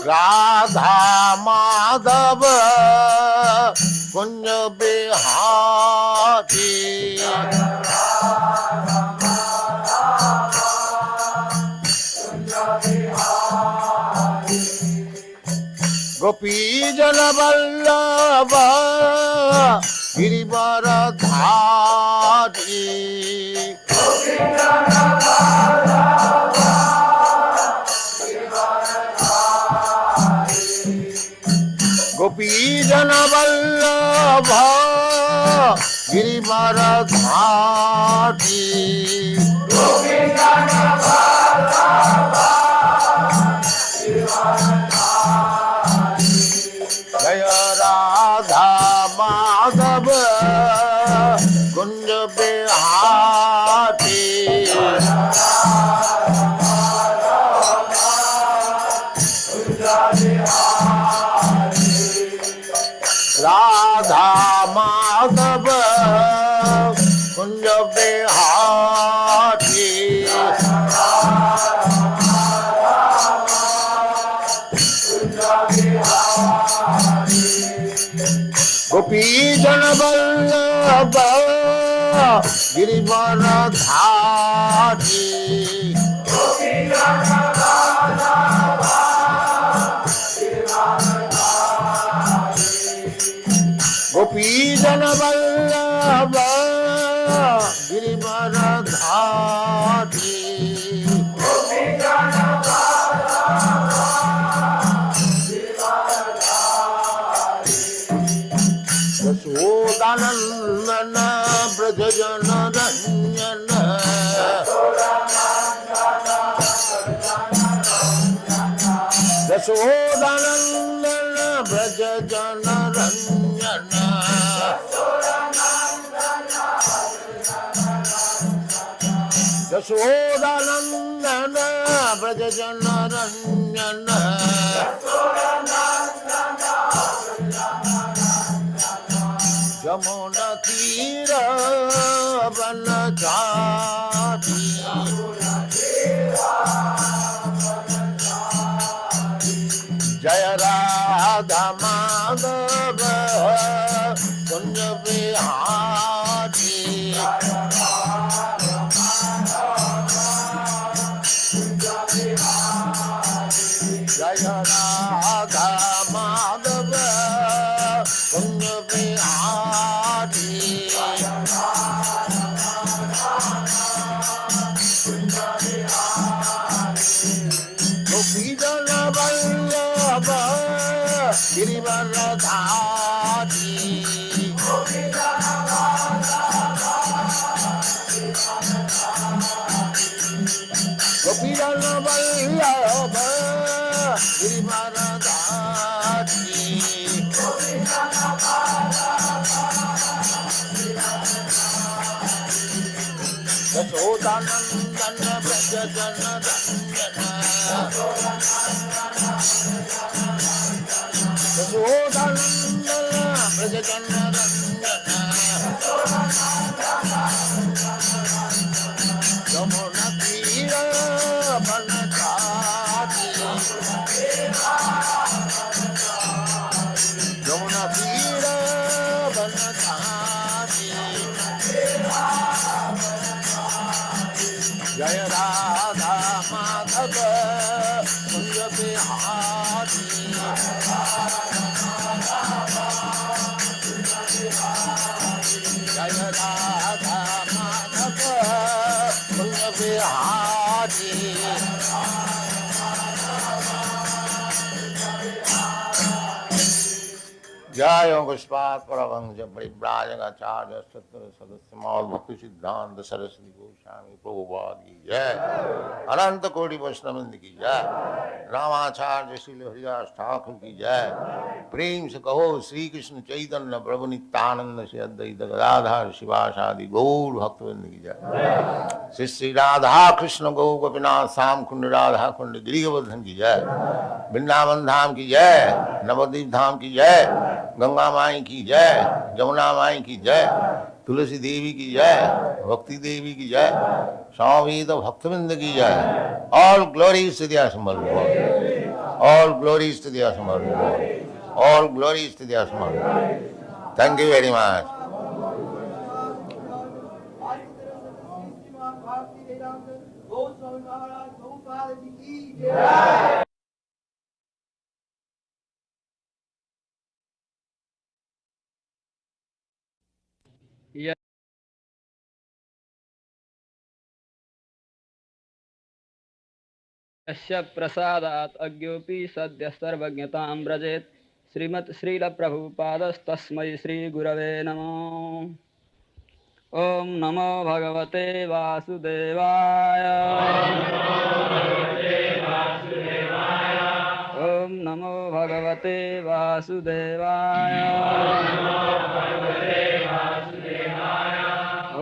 राधा माधव कुंज बिहारी गोपी जन वल्लभ गिरिवर धारी गोपी जन वल्लभ गिरिवर धारी जय राधा माधव कुंज बिहारी राधा माधव कुंज बिहारी गोपी जन वल्लभ गिरिवर धारी गोपी जन वल्लभ गिरिवर धारी यशोदानंदन ब्रज जन रंजन यशोदानंदन ब्रज जन रंजन यशोदानंदन ब्रज जन रंजन यमुना तीर बनचारी जय राधा माधव कुंज बिहारी जय राधा माधव कुंज बिहारी गोपी जन वल्लभ गिरिवर धारी गोपी जन वल्लभ गिरिवर धारी यशोदानंदन ब्रज जन रंजन यशोदानंदन ब्रज जन रंजन यमुना तीर बनचारी यमुना तीर बनचारी जय राधा माधव कुंज बिहारी जय राधा माधव कुंज बिहारी जय पुष्पात् परमहंस परिव्राजकाचार्य सत्र सदस्य मौल भक्ति सिद्धांत सरस्वती गोस्वामी प्रभुपाद की जय अनंत कोटि वैष्णववृंद की जय रामाचार्य श्री हरिदास ठाकुर की जय प्रेम से कहो श्री कृष्ण चैतन्य प्रभु नित्यानंद से अद्वैत गदाधर शिवासादि गौर भक्तवृंद की जय श्री श्री राधा कृष्ण गौ गोपीनाथ श्याम कुंड राधा कुंड गिरिवर्धन की जय वृंदावन धाम की जय नवद्वीप धाम की जय गंगा माई की जय जमुना माई की जय तुलसी देवी की जय भक्ति देवी की जय स्वामी भक्तविंद की जय all glory All glories to the Asman Lord. All glories to the Asman Lord. Thank you very much. यस्य प्रसादात् अज्ञोऽपि सद्यः सर्वज्ञतां व्रजेत् श्रीमत् श्रीलप्रभुपादस्तस्मै श्रीगुरवे नमः। ॐ नमो भगवते वासुदेवाय। ॐ नमो भगवते वासुदेवाय।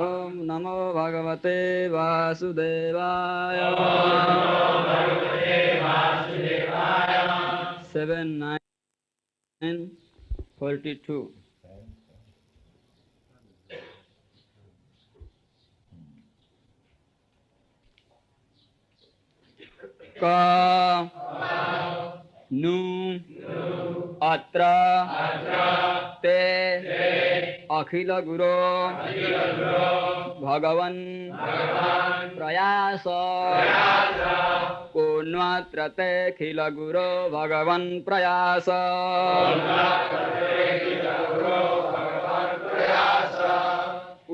ॐ नमो भगवते वासुदेवाय। 7-9-42 का नु अत्र ते अखिल गुरो भगवन् प्रयास को न्वात्र ते अखिल गुरो भगवन् प्रयास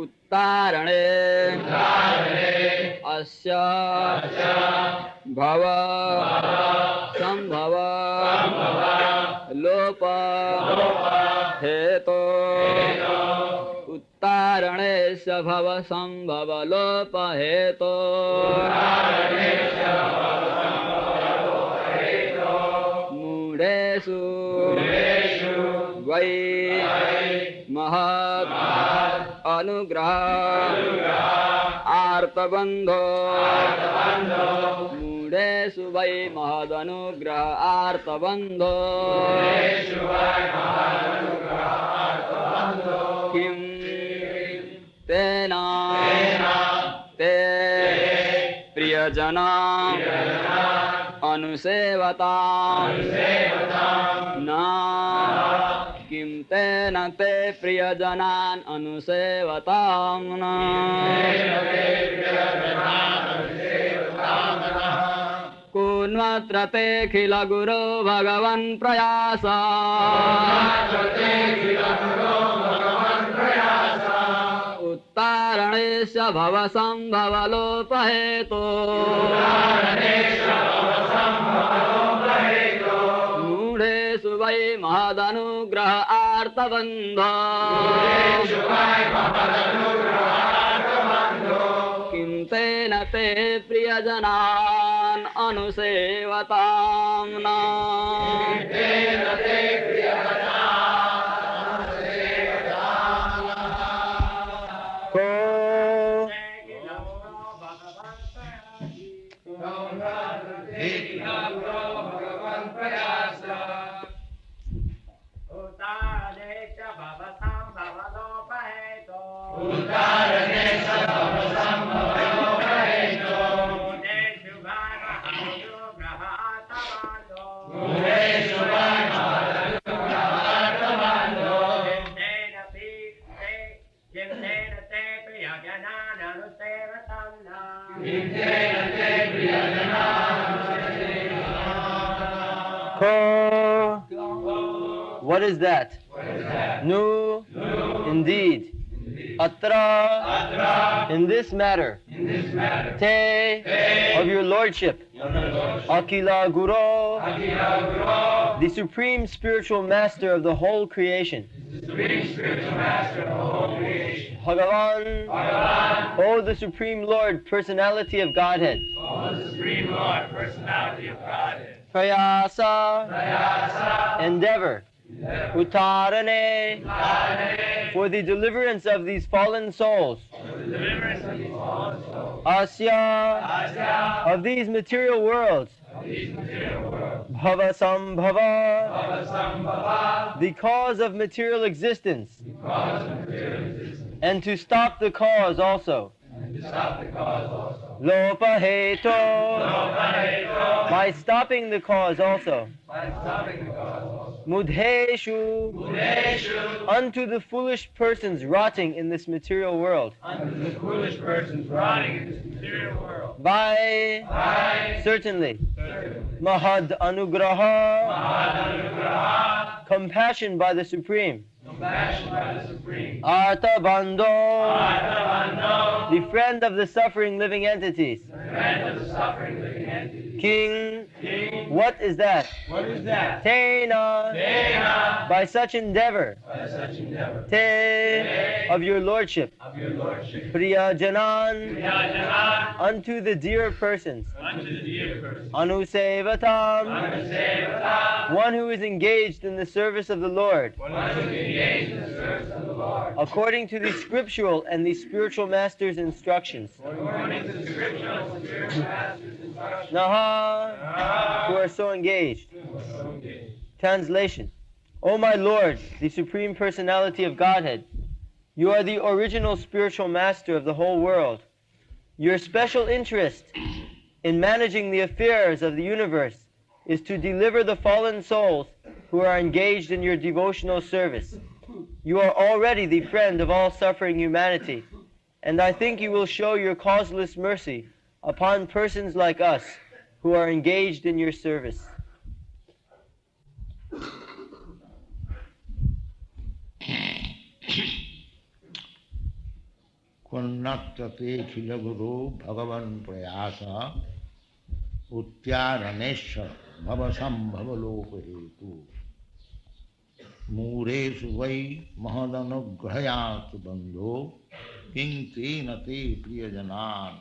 उत्तारणे अस्य भव संभव लोप हेतो उत्तारणे स भव संभव लोप हेतो मूढेषु वै महत् अनुग्रह आर्तबन्धो मूढेषु वै महदनुग्रह आर्तबन्धो किं तेन ते प्रियजना अनुसेवता न किं तेन ते प्रियजनान् अनुसेवतां न कुन्वत्र तेऽखिल गुरो भगवन् प्रयास उत्तारणेश भव संभव लोप हेतो मूढेषु वै महदनुग्रह आर्तबन्ध किं तेन ते प्रियजनान् अनुसेवतां न What is that? Nu, indeed. Atra, in this matter. Te, of your lordship. Akila Guru, the supreme spiritual master of the whole creation. Bhagavan, O the supreme Lord, personality of Godhead. Prayasa, endeavor. Uttarane, for the deliverance of these fallen souls. Asya, of these material worlds. Bhavasambhava, the cause of material existence. And to stop the cause also. Lopaheto, by stopping the cause also. Mudheshu, unto the foolish persons rotting in this material world. By certainly. Mahad Anugraha, compassion by the Supreme. Artha Bandho, the friend of the suffering living entities. King, what is that? Tena, by such endeavor. Te, of your lordship. Priya Janan, unto the dear persons. Anusevatam, one who is engaged in the service of the Lord. According to the scriptural and the spiritual master's instructions. Naha, who are so engaged. Translation. O my Lord, the Supreme Personality of Godhead, you are the original spiritual master of the whole world. Your special interest in managing the affairs of the universe is to deliver the fallen souls who are engaged in your devotional service. You are already the friend of all suffering humanity, and I think you will show your causeless mercy upon persons like us who are engaged in your service. Kunnatate khilaguru bhagavan prayasa uttyaraneshya bhavasam bhavalopahetu mureshu vai mahadanugrahayatu bandho king tena te priyajanan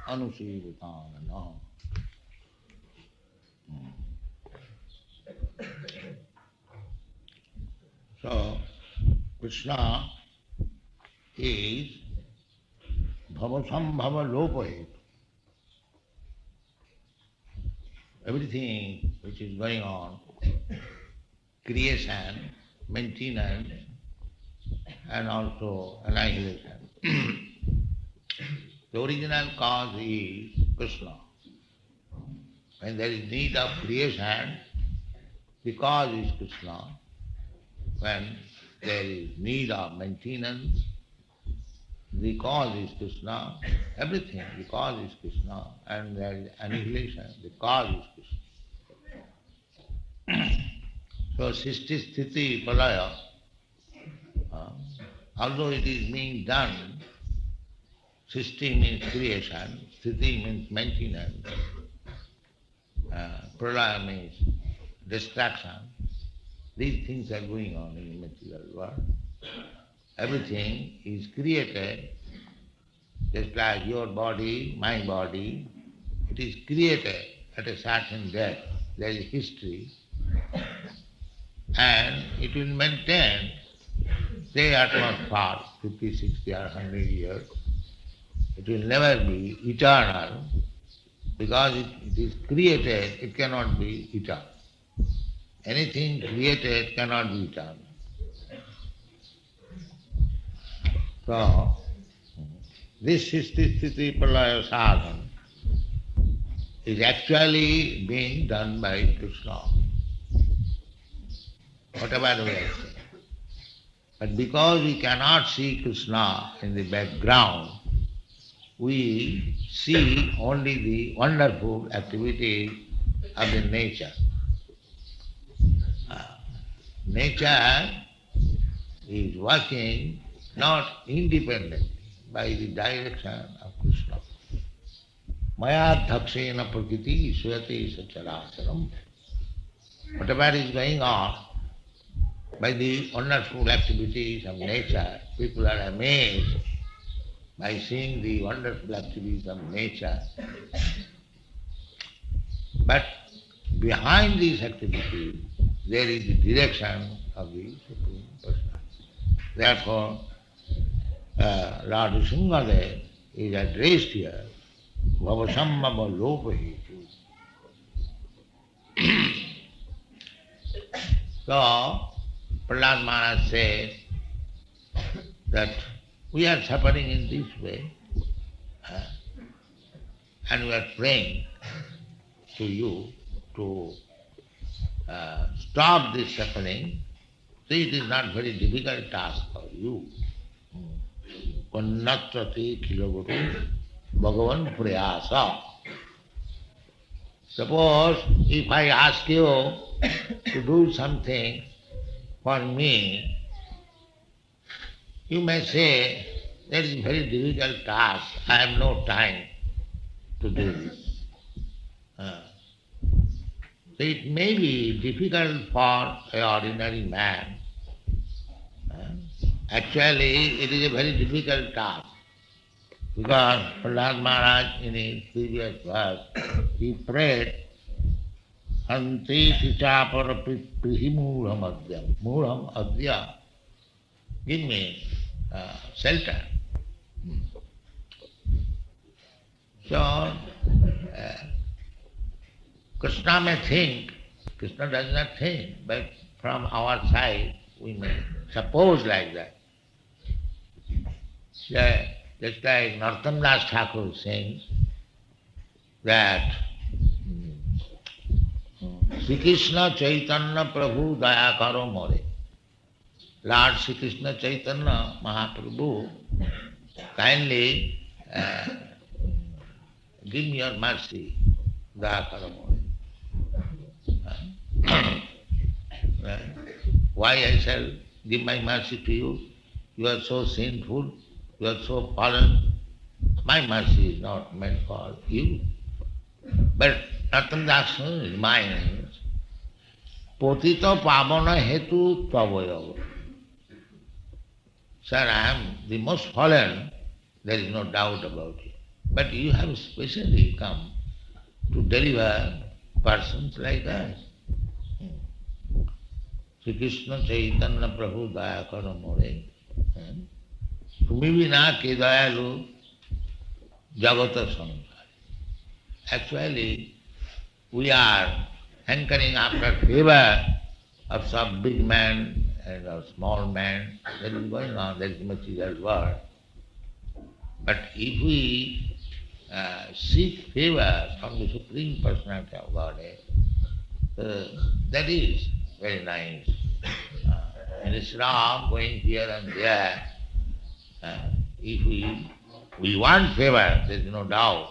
anusevatanana. So, Krishna is bhavasambhava lopahet. Everything which is going on, creation, maintenance, and also annihilation. The original cause is Krishna. When there is need of creation, the cause is Krishna. When there is need of maintenance, the cause is Krishna. Everything, the cause is Krishna. And there is annihilation, the cause is Krishna. So, Sisti Sthiti Pralaya, although it is being done, Sisti means creation, Sthiti means maintenance, Pralaya means destruction. These things are going on in the material world. Everything is created, just like your body, my body, it is created at a certain date. There is history, and it will maintain, say at most part, 50, 60 or 100 years. It will never be eternal, because it is created, it cannot be eternal. Anything created cannot be eternal. So, this Sisti Sthiti Pralaya sadhana is actually being done by Krishna, whatever we are saying. But because we cannot see Krishna in the background, we see only the wonderful activity of the nature. Nature is working not independently, by the direction of Krishna. Maya dhakshena prakriti suyate sacharacharam. Whatever is going on, by the wonderful activities of nature, people are amazed by seeing the wonderful activities of nature. But behind these activities, there is the direction of the Supreme Personality. Therefore, Lord Singhadev is addressed here, Bhavasambhava lopahetu. So, Prahlad Maharaj said that we are suffering in this way. uh, and we are praying to you to stop this suffering. See, it is not very difficult task for you. Kannatrati kiloguru Bhagavan prayasa. Suppose if I ask you to do something for me, you may say, that is a very difficult task, I have no time to do this. So it may be difficult for an ordinary man. Actually, it is a very difficult task. Because Prahlad Maharaj in his previous verse, he prayed, Ante Tichapara Prihimurham Adya. Murham Adya. Give me shelter. So, Krishna may think, Krishna does not think, but from our side we may suppose like that. So, just like Narottam Das Thakur sings that Sri Krishna Chaitanya Prabhu Daya Karo More. Lord Sri Krishna Chaitanya Mahaprabhu, kindly give me your mercy, Daya Karo More. Why I shall give my mercy to you? You are so sinful, you are so fallen. My mercy is not meant for you. But Narottam Das reminds, Potita pavana hetu tavaya. Sir, I am the most fallen, there is no doubt about it. But you have specially come to deliver persons like us. Sri Krishna Chaitanya Prabhu Daya Karo More. Tumi bina ke dayalu jagata samsara. Actually, we are hankering after favor of some big man and a small man. That is going on, that is material world. But if we seek favor from the Supreme Personality of Godhead, that is very nice. Instead of going here and there, if we want favor, there is no doubt.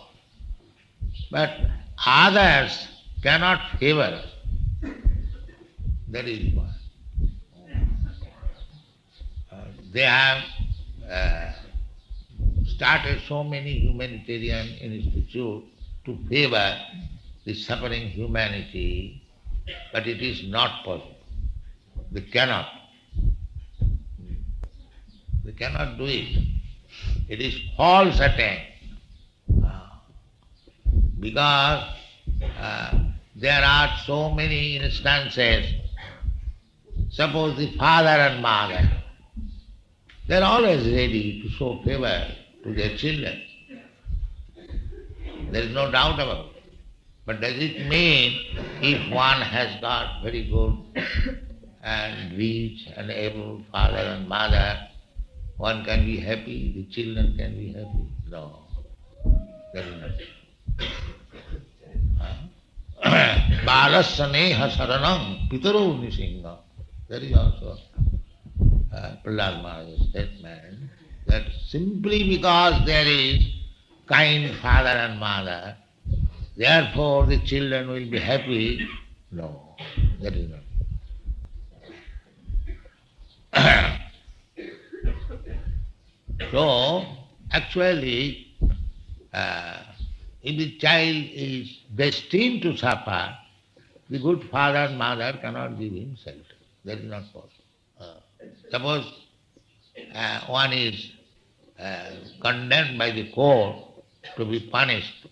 But others cannot favor us. That is why. They have started so many humanitarian institutes to favor the suffering humanity, but it is not possible. They cannot. They cannot do it. It is false attempt. Because there are so many instances. Suppose the father and mother, they are always ready to show favor to their children. There is no doubt about it. But does it mean if one has got very good and rich and able father and mother, one can be happy, the children can be happy? No, that is not. Balasyaneha saranam pitaro nisinga. That is also Prahlad Maharaj's statement, that simply because there is kind father and mother, therefore the children will be happy. No, that is not. So, actually, if the child is destined to suffer, the good father and mother cannot give him shelter. That is not possible. Suppose one is condemned by the court to be punished,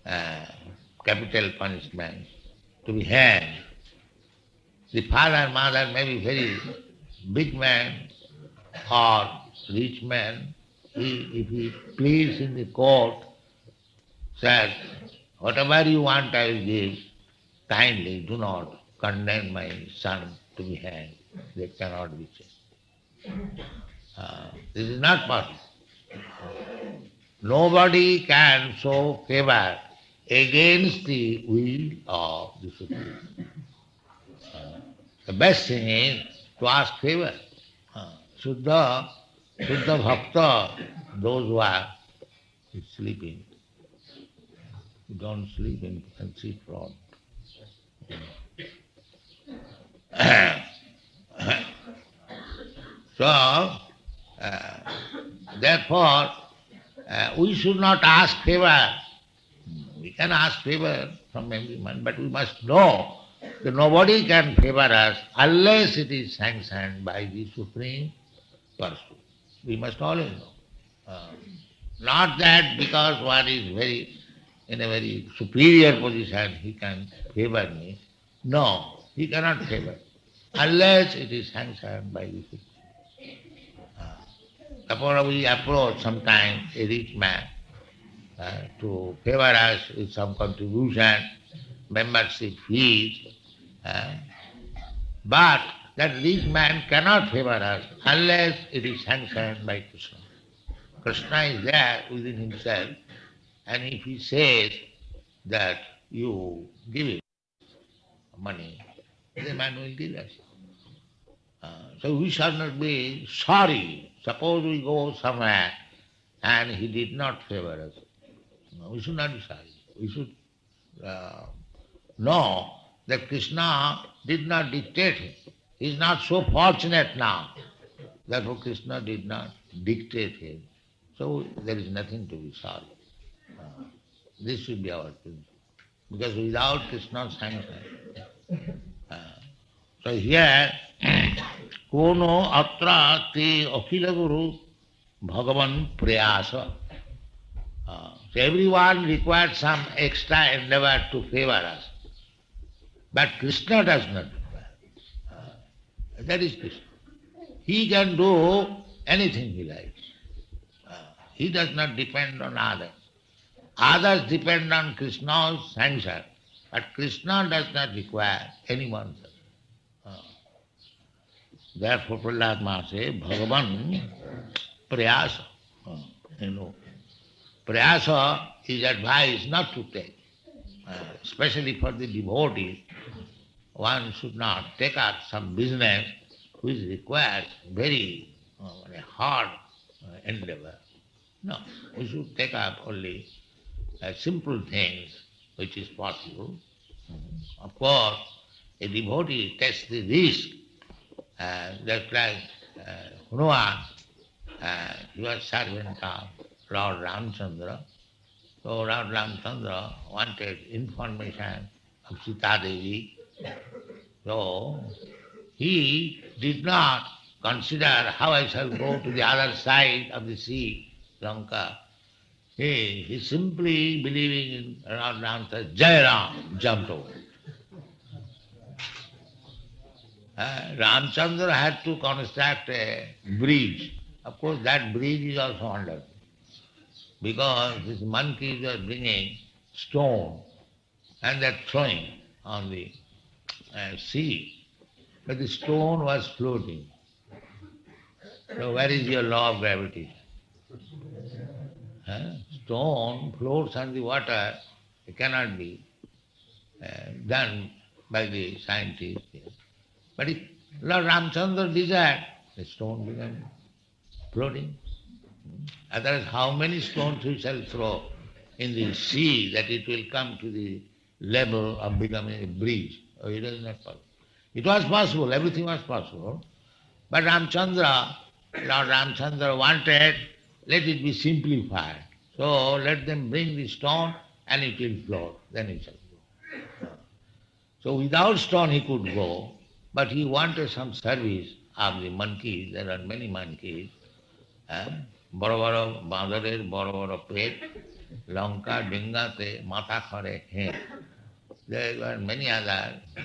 capital punishment, to be hanged. The father and mother may be very big man or rich man. If he pleads in the court, says, whatever you want I will give, kindly do not condemn my son to be hanged. That cannot be changed. This is not possible. Nobody can show favor against the will of the Supreme. The best thing is to ask favor. Shuddha, Shuddha Bhakta, those who are sleeping, who don't sleep in fancy front. So, therefore, we should not ask favor. We can ask favor from everyone, but we must know that nobody can favor us unless it is sanctioned by the Supreme Person. We must always know. Not that because one is in a very superior position, he can favor me. No, he cannot favor unless it is sanctioned by the Supreme. Suppose we approach sometime a rich man to favor us with some contribution, membership fees, but that rich man cannot favor us unless it is sanctioned by Krishna. Krishna is there within himself, and if he says that you give it money, the man will give us. So we shall not be sorry. Suppose we go somewhere and he did not favor us. No, we should not be sorry. We should know that Krishna did not dictate him. He is not so fortunate now. Therefore Krishna did not dictate him. So there is nothing to be sorry. This should be our principle. Because without Krishna's sanction. So here, Kono atra te akhila guru bhagavan prayasa. So everyone requires some extra endeavor to favor us. But Krishna does not require. That is Krishna. He can do anything he likes. He does not depend on others. Others depend on Krishna's sanction, but Krishna does not require anyone's. Therefore Prahlad Maha says, Bhagavan prayasa. Prayasa is advised not to take. Especially for the devotees, one should not take up some business which requires very hard endeavor. No, we should take up only simple things which is possible. Of course, a devotee takes the risk, just like Hanuman, he was servant of Lord Ramchandra. So Lord Ramchandra wanted information of Sita Devi. So he did not consider how I shall go to the other side of the sea, Lanka. He simply believing in Lord Ramchandra, Jai Ram, jumped over. Ramchandra had to construct a bridge. Of course, that bridge is also under. Because these monkeys are bringing stone and they're throwing on the sea. But the stone was floating. So where is your law of gravity? Stone floats on the water. It cannot be done by the scientists. But if Lord Ramchandra desired, the stone began floating. Otherwise, how many stones we shall throw in the sea that it will come to the level of becoming a bridge? Oh, it is not possible. It was possible, everything was possible. But Lord Ramchandra wanted, let it be simplified. So let them bring the stone and it will float, then it shall go. So without stone he could go, but he wanted some service of the monkeys. There are many monkeys. বড় বড় বাঁদরের বড় বড় পেট লঙ্কা ডিঙ্গাতে মাথা করে হেঁ. There were many other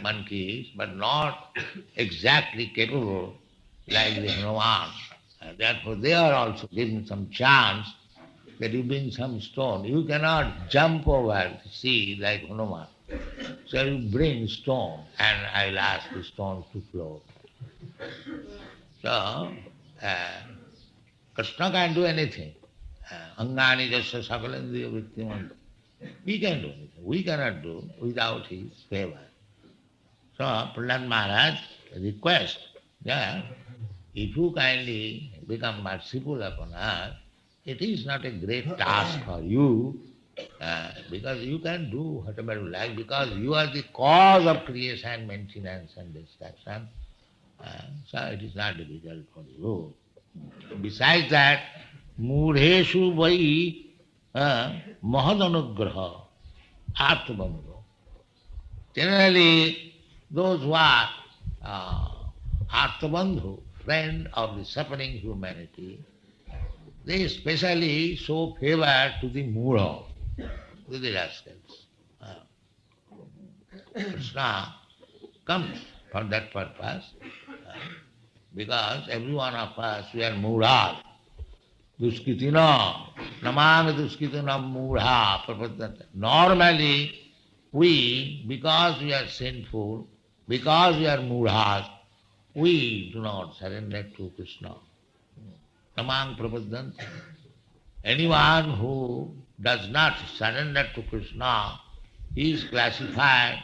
monkeys, but not exactly capable like the Hanuman. Therefore they are also given some chance that you bring some stone. You cannot jump over the sea like Hanuman. So you bring stone and I will ask the stone to float. So Krishna can do anything. Angani jasya sakalendriya vittimanta. He can do anything. We cannot do without his favor. So Prahlad Maharaj request that if you kindly become merciful upon us, it is not a great task for you, because you can do whatever you like, because you are the cause of creation, maintenance and destruction. So it is not difficult for you. Besides that, Mudheshu vai Mahadanugraha Arthabandhu. Generally, those who are Arthabandhu, friend of the suffering humanity, they especially show favor to the Mudha, to the rascals. Krishna comes for that purpose, because every one of us, we are Mudhas. Duskitina, namang duskitina mudha prapadanta. Normally, we, because we are sinful, because we are mudhas, we do not surrender to Krishna. Namang prapadanta. Anyone who does not surrender to Krishna is classified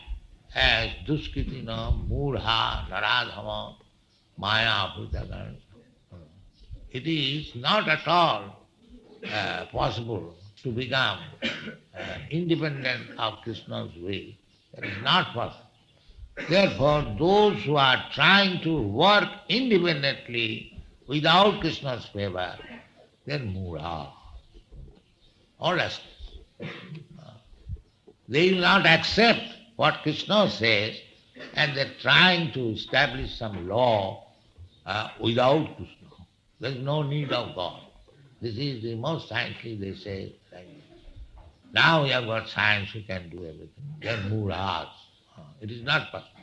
as duskitina mudha naradhama mayapur. It is not at all possible to become independent of Krishna's will. That is not possible. Therefore, those who are trying to work independently without Krishna's favor, they are mudha, or rascals. They will not accept what Krishna says, and they are trying to establish some law without Krishna. There is no need of God. This is the most scientific, they say. Now we have got science, we can do everything. They are mudhas. It is not possible.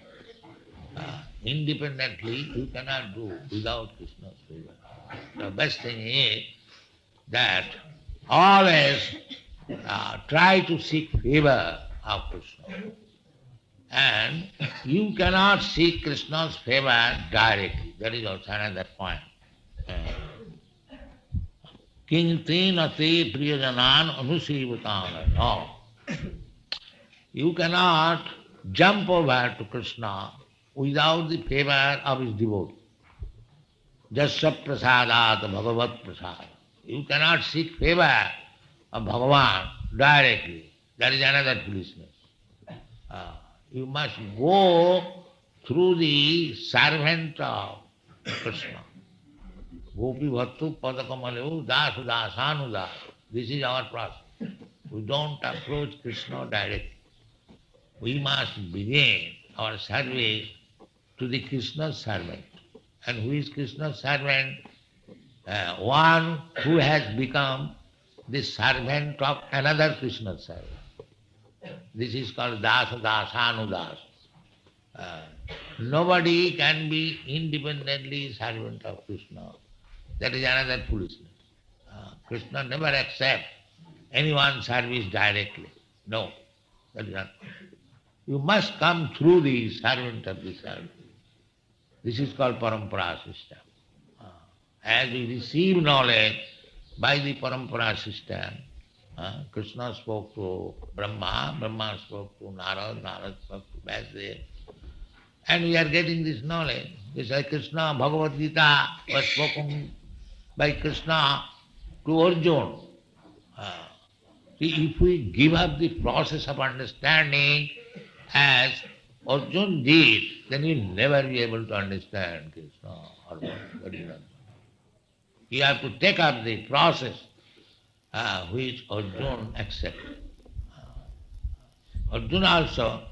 Independently, you cannot do without Krishna's favor. The best thing is that always try to seek favor of Krishna. And you cannot seek Krishna's favor directly. That is also another point. Kintina te priyajanan anusivatana. No. You cannot jump over to Krishna without the favor of his devotee. Jasya prasadat bhagavat prasad. You cannot seek favor of Bhagavan directly. That is another foolishness. You must go through the servant of Krishna. Gopi Bhattu Padakamaleu Das Dasanudas. This is our process. We don't approach Krishna directly. We must begin our service to the Krishna's servant. And who is Krishna's servant? One who has become the servant of another Krishna's servant. This is called Dasa Dasanudas. Nobody can be independently servant of Krishna. That is another foolishness. Krishna never accepts anyone's service directly. No, that is not. You must come through the servant of the servant. This is called parampara system. As we receive knowledge by the parampara system, Krishna spoke to Brahma, Brahma spoke to Narad, Narad spoke to Vyasdeva, and we are getting this knowledge. Just like Krishna, Bhagavad Gita was spoken by Krishna to Arjuna. See, if we give up the process of understanding as Arjuna did, then you will never be able to understand Krishna or what is not. You have to take up the process which Arjuna accepted. Arjuna also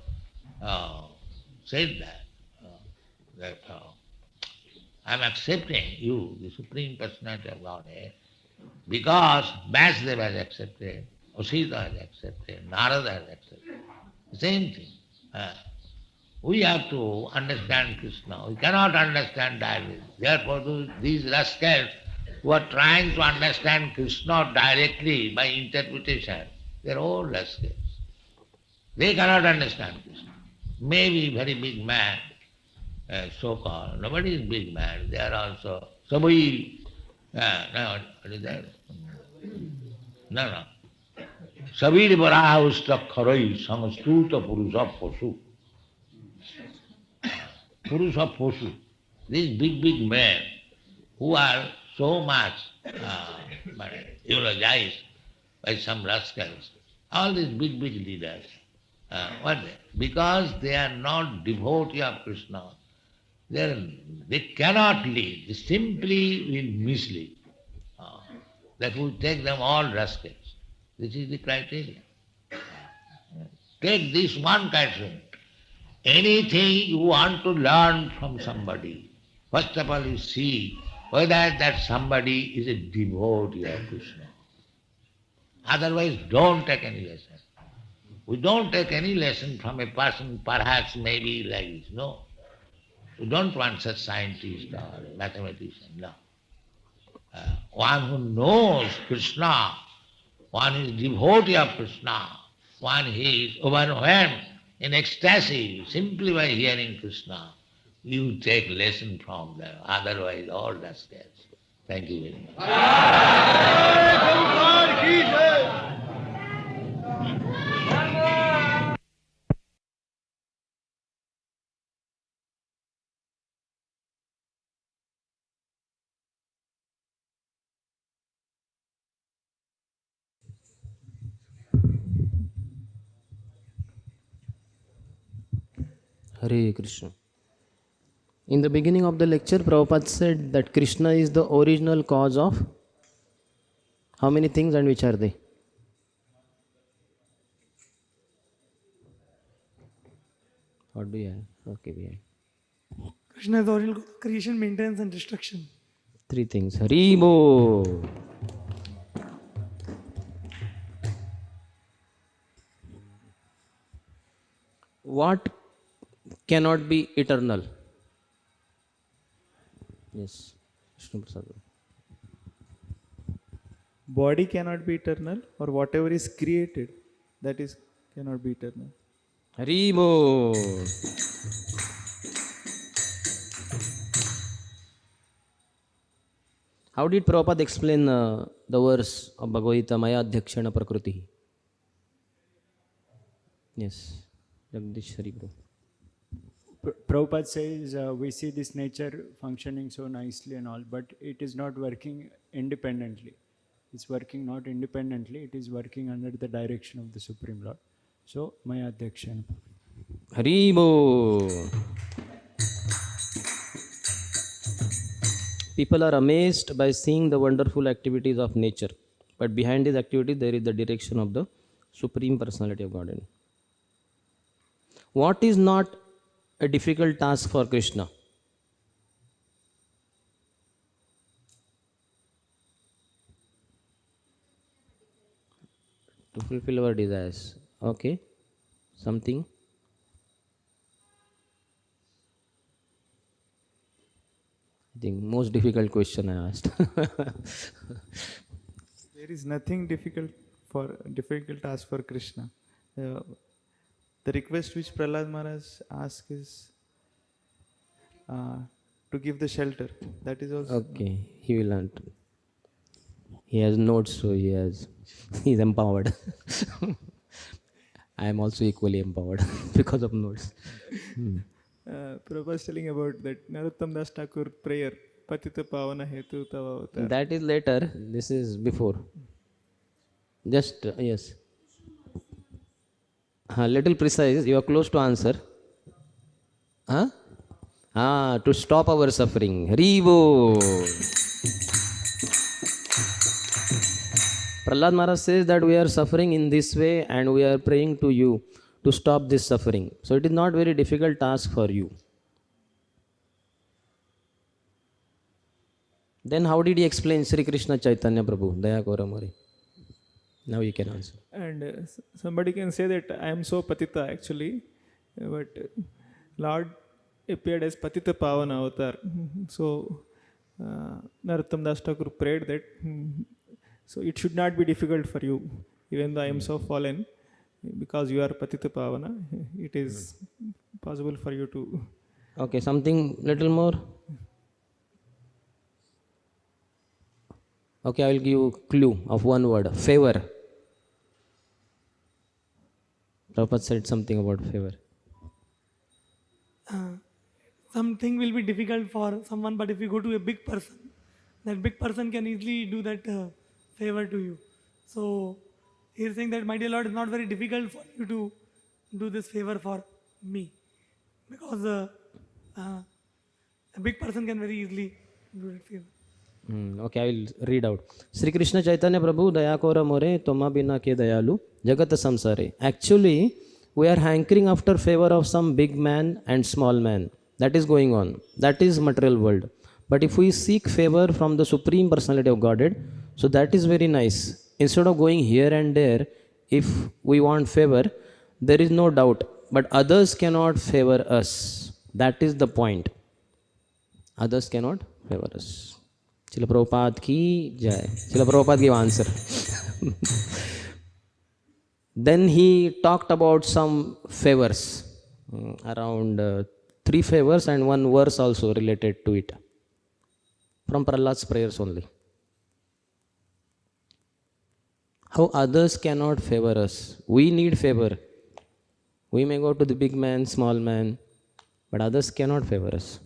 said that I am accepting you, the Supreme Personality of Godhead, because Vyasdeva has accepted, Asita has accepted, Narada has accepted. The same thing. We have to understand Krishna. We cannot understand directly. Therefore, these rascals who are trying to understand Krishna directly by interpretation, they are all rascals. They cannot understand Krishna. Maybe very big man, so-called. Nobody is big man. They are also Sabai. What is that? No, no. Sabir Varahusta Kharai Samastruta Purusha Posu. Purusha Posu. These big men who are so much eulogized by some rascals, all these big leaders, what? Because they are not devotee of Krishna, they cannot lead, they simply will mislead. That will take them all rascals. This is the criteria. Take this one criteria. Anything you want to learn from somebody, first of all you see whether that somebody is a devotee of Krishna. Otherwise don't take any lesson. We don't take any lesson from a person perhaps maybe like this. No. We don't want such scientist or mathematician. No. One who knows Krishna, one is devotee of Krishna, one who is overwhelmed in ecstasy simply by hearing Krishna. You take lesson from them, otherwise all rascals. Thank you very much. Hare Krishna. In the beginning of the lecture, Prabhupada said that Krishna is the original cause of how many things and which are they? What do you have? Okay, we have Krishna is the original creation, maintenance, and destruction. three things. Haribo. What cannot be eternal? Yes, Vishnu Prasad. Body cannot be eternal, or whatever is created, that is cannot be eternal. Haribo. How did Prabhupada explain the verse of Bhagavad Gita, Maya Adhyakshana Prakriti? Yes, Jagdish Haribo. Prabhupada says we see this nature functioning so nicely and all, but it is not working independently. It's working not independently, it is working under the direction of the Supreme Lord. So, Maya Adhyakshana. Haribo. People are amazed by seeing the wonderful activities of nature, but behind these activities there is the direction of the Supreme Personality of Godhead. What is not a difficult task for Krishna? To fulfill our desires. Okay. Something. I think most difficult question I asked. There is nothing difficult task for Krishna. The request which Prahlad Maharaj asked is to give the shelter. That is also Okay, he will answer. He has notes, so he's empowered. I am also equally empowered because of notes. Prabhupada is telling about that Narottam Das Thakur prayer, Patita Pavana Hetu Tava Avatar. That is later. This is before. Just yes. Little precise. You are close to answer. Huh? To stop our suffering. Haribo. Prahlad Maharaj says that we are suffering in this way and we are praying to you to stop this suffering. So it is not very difficult task for you. Then how did he explain Sri Krishna Chaitanya Prabhu? Daya Koramari. Now you can answer. And somebody can say that I am so Patita actually, but Lord appeared as Patita Pavana Avatar. So Narottam Das Thakur prayed that so it should not be difficult for you, even though I am so fallen, because you are Patita Pavana, it is possible for you to. Okay, something little more. Okay, I will give you a clue of one word. Favor. Prabhupada said something about favor. Something will be difficult for someone, but if you go to a big person, that big person can easily do that favor to you. So he's saying that, my dear Lord, it's not very difficult for you to do this favor for me, because a big person can very easily do that favor. Okay, I will read out. Sri Krishna Chaitanya Prabhu Dayakora More Toma Bina Ke Dayalu Jagata Samsare. Actually, we are hankering after favor of some big man and small man. That is going on. That is material world. But if we seek favor from the Supreme Personality of Godhead, so that is very nice. Instead of going here and there, if we want favor, there is no doubt. But others cannot favor us. That is the point. Others cannot favor us. Srila Prabhupada ki jai. Srila Prabhupada gave answer. Then he talked about some favors, around 3 favors and 1 verse also related to it, from Prahlad's prayers only. How others cannot favor us. We need favor. We may go to the big man, small man, but others cannot favor us.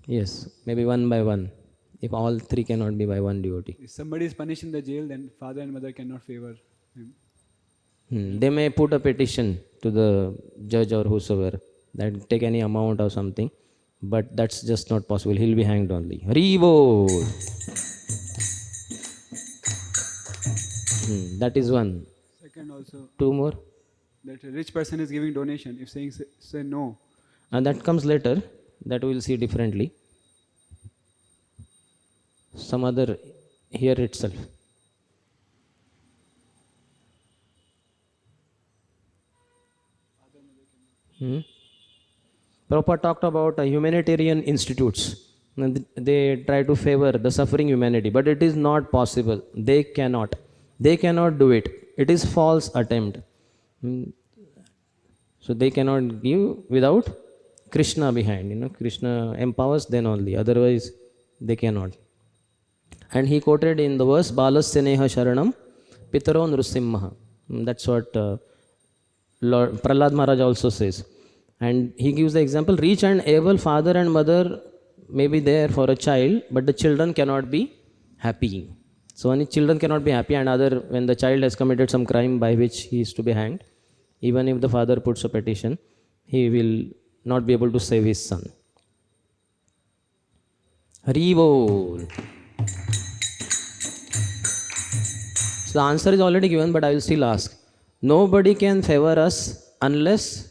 Yes, maybe one by one. If all 3 cannot be by one devotee. If somebody is punished in the jail, then father and mother cannot favor him. They may put a petition to the judge or whosoever that take any amount or something, but that's just not possible. He'll be hanged only. Haribo! That is one. Second also, 2 more. that a rich person is giving donation. If saying say no, And that comes later. That we will see differently. Some other here itself. Prabhupada talked about humanitarian institutes. And they try to favor the suffering humanity, but it is not possible. They cannot. They cannot do it. It is false attempt. So they cannot give without Krishna behind. Krishna empowers then only. Otherwise, they cannot. And he quoted in the verse, Balasya Neha Sharanam Pitaro Nrusimha. That's what Lord Prahlad Maharaj also says. And he gives the example, rich and able father and mother may be there for a child, but the children cannot be happy. So when children cannot be happy, and when the child has committed some crime by which he is to be hanged, even if the father puts a petition, he will not be able to save his son. Hari Bol. So the answer is already given, but I will still ask. Nobody can favor us unless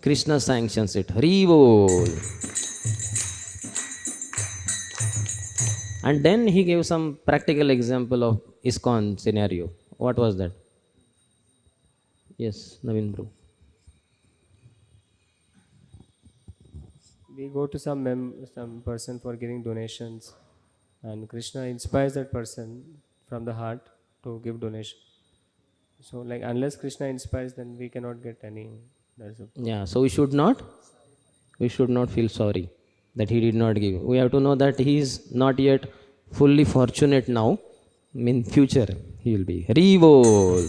Krishna sanctions it. Hari Bol. And then he gave some practical example of Iskcon scenario. What was that? Yes, Naveen bro. We go to some person for giving donations, and Krishna inspires that person from the heart to give donation. So, like, unless Krishna inspires, then we cannot get any. Yeah, so we should not feel sorry that he did not give. We have to know that he is not yet fully fortunate now. In future, he will be. Hari Bol.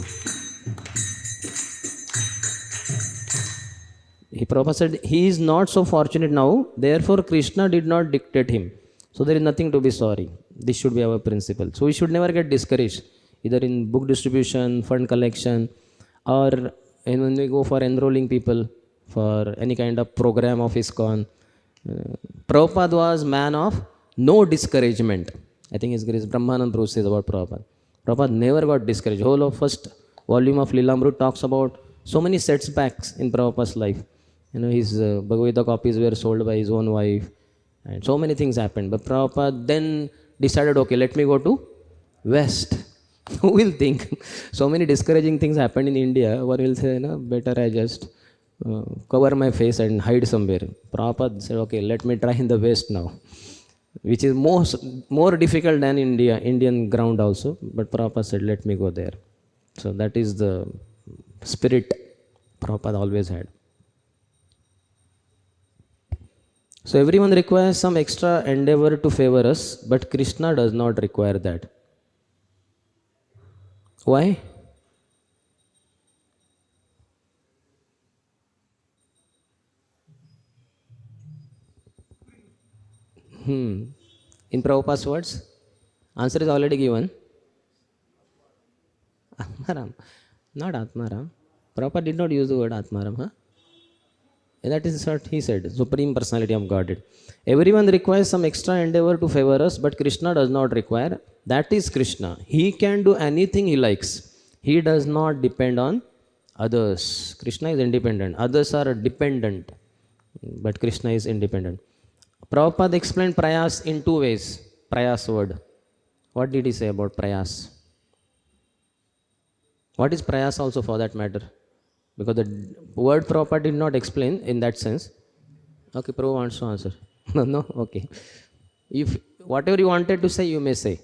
Prabhupada said, he is not so fortunate now, therefore Krishna did not dictate him. So there is nothing to be sorry. This should be our principle. So we should never get discouraged, either in book distribution, fund collection, or when we go for enrolling people for any kind of program of Iskcon. Prabhupada was man of no discouragement. I think his grace Brahmanand Prabhu says about Prabhupada. Prabhupada never got discouraged. Whole of first volume of Lilamrut talks about so many setbacks in Prabhupada's life. His Bhagavad Gita copies were sold by his own wife, and so many things happened. But Prabhupada then decided, okay, let me go to West. Who will think? So many discouraging things happened in India. One will say, better I just cover my face and hide somewhere. Prabhupada said, okay, let me try in the West now, which is more difficult than Indian ground also. But Prabhupada said, let me go there. So that is the spirit Prabhupada always had. So everyone requires some extra endeavor to favor us, but Krishna does not require that. Why? In Prabhupada's words, answer is already given. Atmaram. Not Atmaram. Prabhupada did not use the word Atmaram. Huh? That is what he said, Supreme Personality of Godhead. Everyone requires some extra endeavor to favor us, but Krishna does not require. That is Krishna. He can do anything he likes. He does not depend on others. Krishna is independent. Others are dependent, but Krishna is independent. Prabhupada explained prayas in two ways. Prayas word. What did he say about prayas? What is prayas also for that matter? Because the word Prabhupada did not explain in that sense. Okay, Prabhu wants to answer. No? Okay. If whatever you wanted to say, you may say.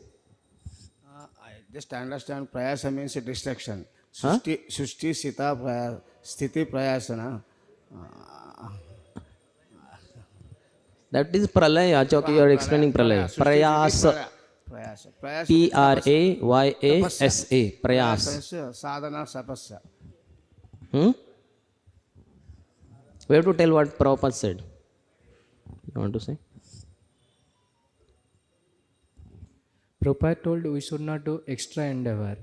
I just understand prayasa means a distraction. Huh? Sushti Sita Prayasa, Sthiti Prayasana. That is pralaya. Okay, you are explaining pralaya. Prayasa. Prayasa. Prayas. Sadhana sapasya. We have to tell what Prabhupada said. You want to say? Prabhupada told we should not do extra endeavor.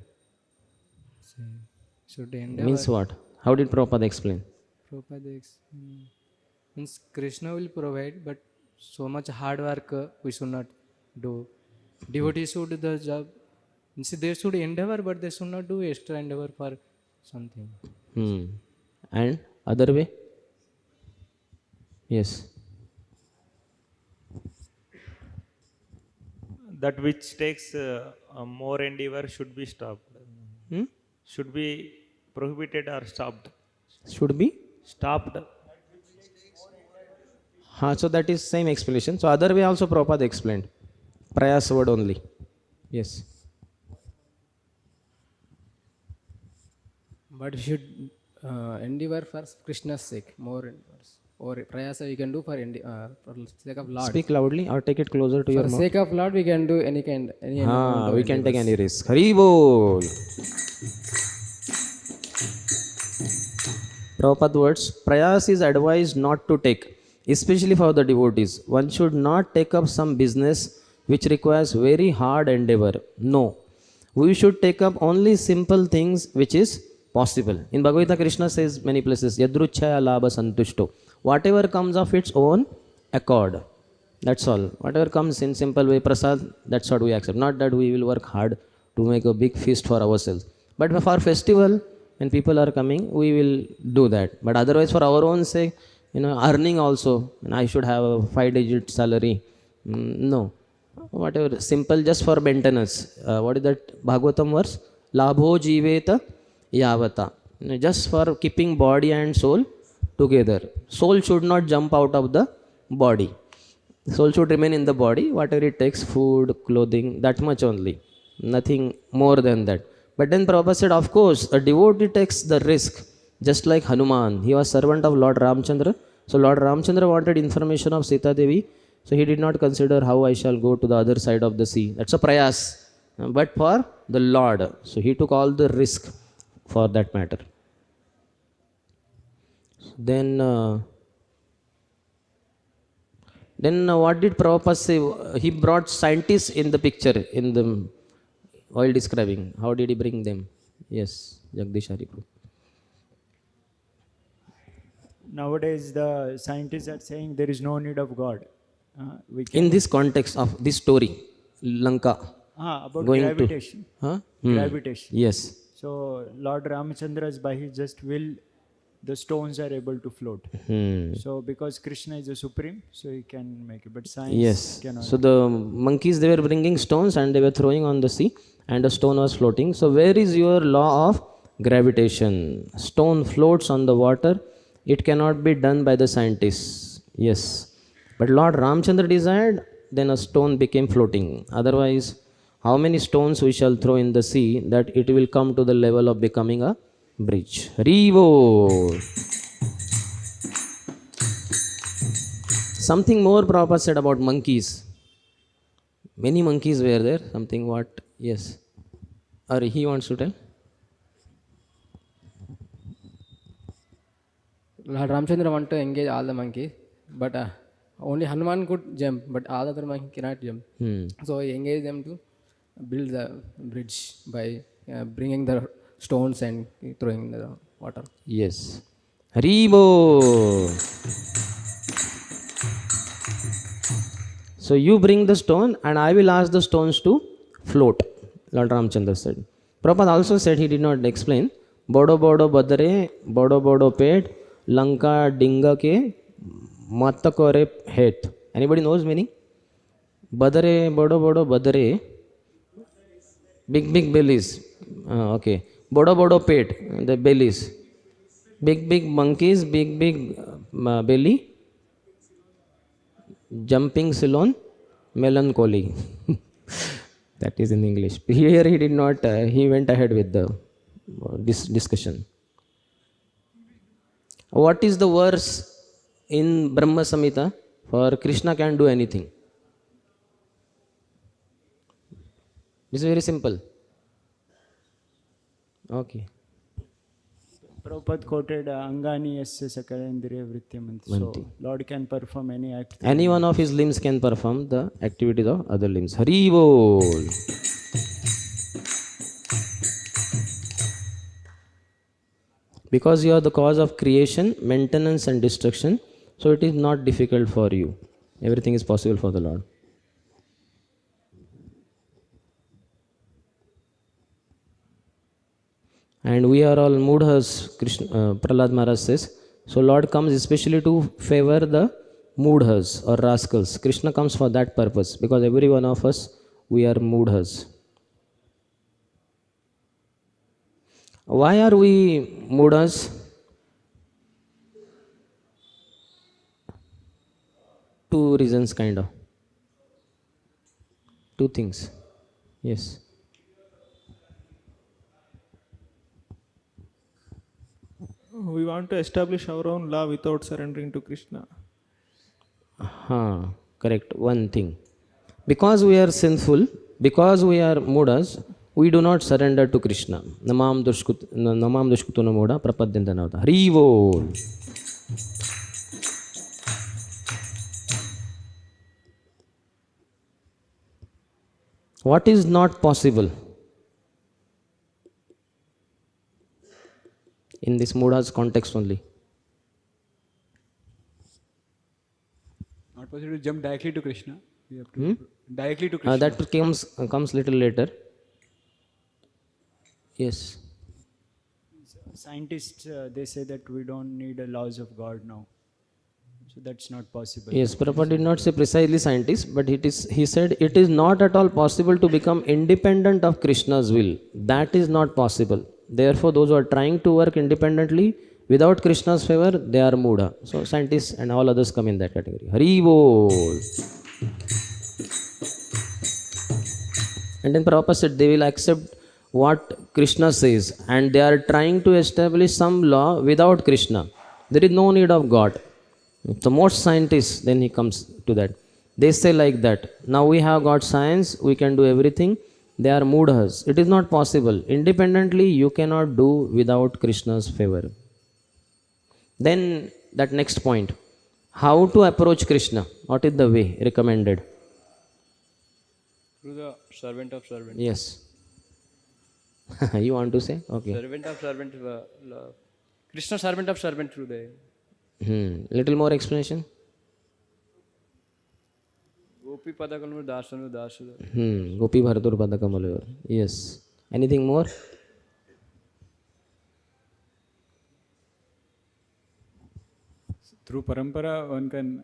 Should endeavor. Means what? How did Prabhupada explain? Prabhupada means Krishna will provide, but so much hard work we should not do. Devotees should do the job. Means they should endeavor, but they should not do extra endeavor for something. And other way? Yes. That which takes more endeavor should be stopped. Should be prohibited or stopped. Should be? Stopped. So that is same explanation. So other way also Prabhupada explained. Prayas word only. Yes. But we should endeavor for Krishna's sake, more endeavors. Or prayasa we can do for sake of Lord. Speak loudly or take it closer to your mouth. For sake of Lord we can do any kind, any amount of we can take endeavors. any risk. Hari Bol. Prabhupada words, prayas is advised not to take, especially for the devotees. One should not take up some business which requires very hard endeavor. No. We should take up only simple things which is possible. In Bhagavad Gita, Krishna says many places, Yadruchaya labha santushto. Whatever comes of its own accord. That's all. Whatever comes in simple way, prasad, that's what we accept. Not that we will work hard to make a big feast for ourselves. But for festival, when people are coming, we will do that. But otherwise, for our own sake, earning also, and I should have a 5-digit salary. No. Whatever, simple just for maintenance. What is that Bhagavatam verse? Labho jiveta yavata. Just for keeping body and soul together. Soul should not jump out of the body. Soul should remain in the body. Whatever it takes, food, clothing, that much only. Nothing more than that. But then Prabhupada said, of course, a devotee takes the risk. Just like Hanuman. He was servant of Lord Ramchandra. So Lord Ramchandra wanted information of Sita Devi. So he did not consider how I shall go to the other side of the sea. That's a prayas. But for the Lord. So he took all the risk for that matter. Then what did Prabhupada say? He brought scientists in the picture, while describing. How did he bring them? Yes, Jagdish Hariprabhu. Nowadays, the scientists are saying there is no need of God. In this context of this story, Lanka. About going gravitation. Gravitation. Yes. So, Lord Ramchandra's, by his just will, the stones are able to float. So, because Krishna is the supreme, so he can make it. But science cannot. So, the monkeys, they were bringing stones and they were throwing on the sea and the stone was floating. So, where is your law of gravitation? Stone floats on the water. It cannot be done by the scientists. Yes. But Lord Ramchandra desired, then a stone became floating. Otherwise, how many stones we shall throw in the sea that it will come to the level of becoming a bridge. Rivo. Something more Prabhupada said about monkeys. Many monkeys were there. Something what? Yes. Or he wants to tell? Lord Ramchandra want to engage all the monkeys, but only Hanuman could jump, but all other monkeys cannot jump. So he engaged them to build the bridge by bringing the stones and throwing in the water. Yes. Haribo. So you bring the stone and I will ask the stones to float, Lord Ramchandra said. Prabhupada also said, he did not explain, Bodo Bodo Badare, Bodo Bodo Pet, Lanka Dinga ke, Matakore Het. Anybody knows meaning? Badare, Bodo Bodo Badare, big big bellies. Okay. Bodo Bodo Pet, the bellies. Big big monkeys, big big belly. Jumping Ceylon, melancholy. That is in English. Here he did not, he went ahead with the discussion. What is the verse in Brahma Samhita for Krishna can do anything? This is very simple. Okay. Prabhupada quoted Angani Yasya Sakarendriya Vrityamanti. So Lord can perform any act. Any one of his limbs can perform the activities of other limbs. Hari Bol. Because you are the cause of creation, maintenance and destruction, so it is not difficult for you. Everything is possible for the Lord. And we are all mudhas, Prahlad Maharaj says. So Lord comes especially to favor the mudhas or rascals. Krishna comes for that purpose, because every one of us, we are mudhas. Why are we mudhas? Two reasons kind of. Two things. Yes. We want to establish our own law without surrendering to Krishna. Correct. One thing. Because we are sinful, because we are mudhas, we do not surrender to Krishna. Namam dushkutuna mudha prapadyanta. Hari Bol. What is not possible? In this mudha's context only. Not possible to jump directly to Krishna. We have to directly to Krishna. That comes little later. Yes. Scientists, they say that we don't need the laws of God now. So that's not possible. Yes, Prabhupada did not say precisely scientists, but he said it is not at all possible to become independent of Krishna's will. That is not possible. Therefore, those who are trying to work independently without Krishna's favor, they are mudha. So scientists and all others come in that category. Hari Bol. And then Prabhupada said they will accept what Krishna says, and they are trying to establish some law without Krishna. There is no need of God. So most scientists, then he comes to that. They say like that, now we have got science, we can do everything. They are mudhas. It is not possible. Independently, you cannot do without Krishna's favor. Then that next point, how to approach Krishna? What is the way recommended? Through the servant of servant. Yes. You want to say? Okay. Servant of servant. Krishna servant of servant through the... Little more explanation. Gopi Padakalu Dasanu Dasu. Gopi Bharatur Padakamalu. Yes. Anything more? Through parampara, one can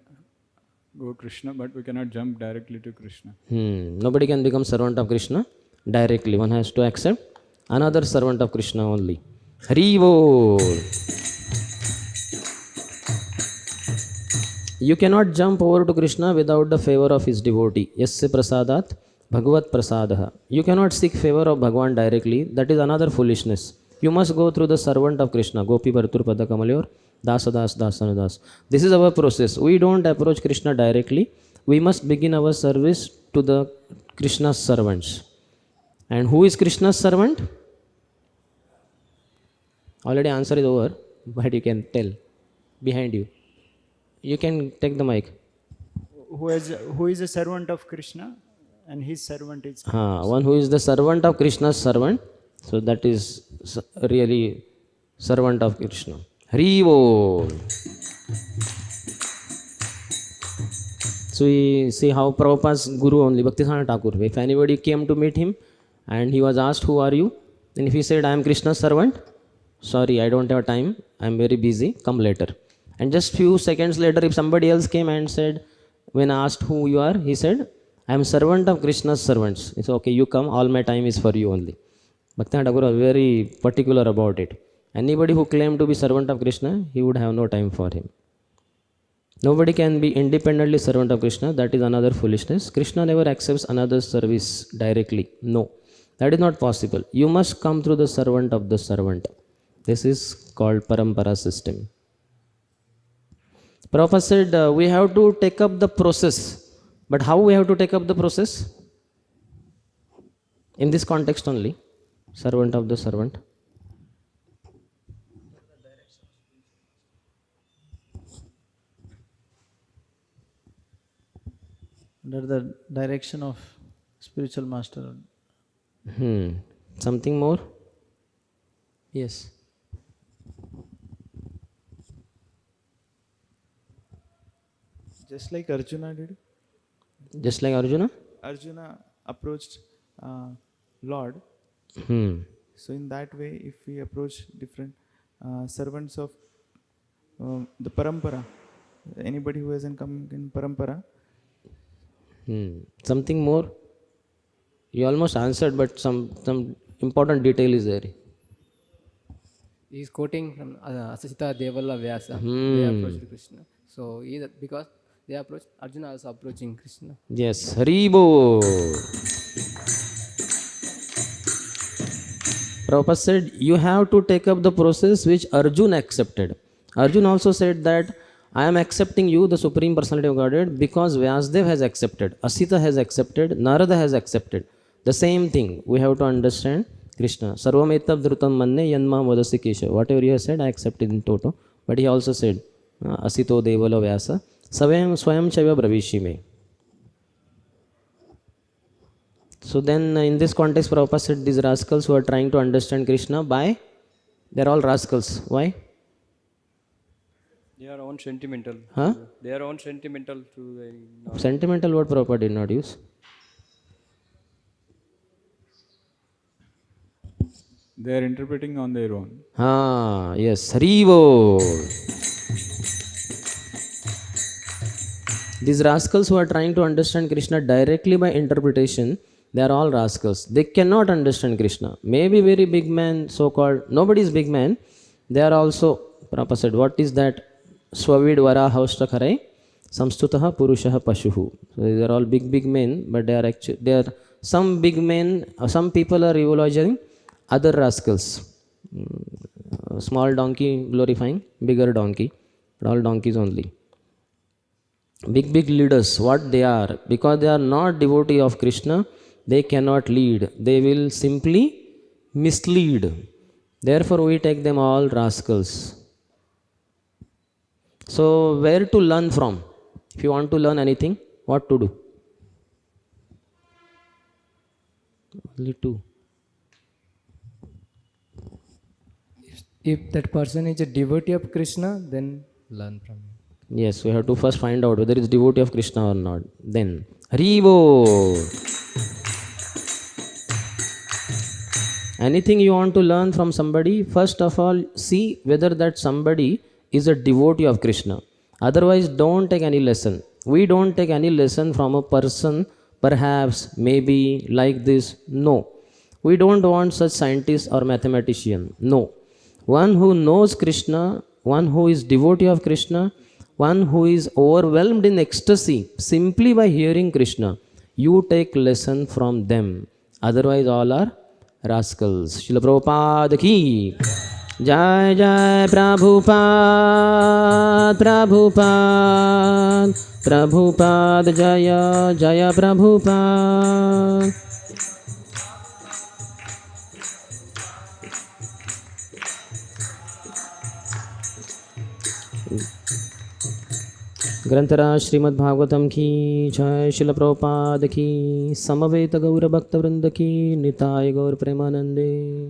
go Krishna, but we cannot jump directly to Krishna. Nobody can become servant of Krishna directly. One has to accept another servant of Krishna only. Hari Bol. You cannot jump over to Krishna without the favor of his devotee. Yasya prasadat bhagavat prasadaha. You cannot seek favor of Bhagavan directly. That is another foolishness. You must go through the servant of Krishna. Gopi Bhartur Pada Kamalyor, Dasa Das Dasanu Das. This is our process. We don't approach Krishna directly. We must begin our service to the Krishna's servants. And who is Krishna's servant? Already answer is over, but you can tell. Behind you. You can take the mic. Who is a servant of Krishna and his servant is One who is the servant of Krishna's servant. So that is really servant of Krishna. Hari Bol. So we see how Prabhupada's guru only, Bhaktisarana Thakur. If anybody came to meet him and he was asked, who are you? And if he said, I am Krishna's servant, sorry, I don't have time, I am very busy, come later. And just few seconds later, if somebody else came and said, when asked who you are, he said, I am servant of Krishna's servants. It's okay, you come, all my time is for you only. Bhaktisarana Thakur was very particular about it. Anybody who claimed to be servant of Krishna, he would have no time for him. Nobody can be independently servant of Krishna. That is another foolishness. Krishna never accepts another service directly. No, that is not possible. You must come through the servant of the servant. This is called parampara system. Prabhupada said we have to take up the process. But how we have to take up the process? In this context only. Servant of the servant. Under the direction of spiritual master. Something more? Yes. Just like Arjuna did. Just like Arjuna? Arjuna approached Lord. So in that way, if we approach different servants of the parampara, anybody who hasn't come in parampara. Something more? You almost answered, but some important detail is there. He is quoting from Asasita Devala Vyasa. They approached Krishna. So because they approached, Arjuna also approaching Krishna. Yes, Haribo. Prabhupada said, you have to take up the process which Arjuna accepted. Arjuna also said that I am accepting you, the Supreme Personality of Godhead, because Vyasdev has accepted, Asita has accepted, Narada has accepted. The same thing, we have to understand Krishna. Sarvametab dhrutam manne yanma vadasi kesha. Whatever you have said, I accepted in toto. But he also said, Asito devalo Vyasa, Savayam swayam chaiva bravishi me. So then in this context, Prabhupada said these rascals who are trying to understand Krishna they are all rascals. Why? They are own sentimental. They are own sentimental to the... Sentimental word Prabhupada did not use. They are interpreting on their own. Yes. Haribo. These rascals who are trying to understand Krishna directly by interpretation, they are all rascals. They cannot understand Krishna. Maybe very big man, so-called, nobody is big man. They are also, Prabhupada said, what is that? Swavid vara haushtakare samstutaha purushaha pashuhu. So they are all big men, but they are some big men, some people are eulogizing other rascals. Small donkey glorifying bigger donkey, but all donkeys only. Big leaders, what they are, because they are not devotee of Krishna, they cannot lead. They will simply mislead. Therefore, we take them all rascals. So, where to learn from? If you want to learn anything, what to do? Only two. If that person is a devotee of Krishna, then learn from him. Yes, we have to first find out whether he is devotee of Krishna or not. Then, Haribo. Anything you want to learn from somebody, first of all, see whether that somebody is a devotee of Krishna. Otherwise, don't take any lesson. We don't take any lesson from a person, perhaps, maybe, like this. No. We don't want such scientist or mathematician. No. One who knows Krishna, one who is devotee of Krishna, one who is overwhelmed in ecstasy simply by hearing Krishna, you take lesson from them. Otherwise, all are rascals. Srila Prabhupada ki jai jai Prabhupada, Prabhupada, Prabhupada jaya jaya Prabhupada. ग्रंथराज Shrimad Bhagavatam की जय, शिल प्रभुपाद की, समवेत गौर भक्त वृंद की, निताय गौर प्रेमानंदे।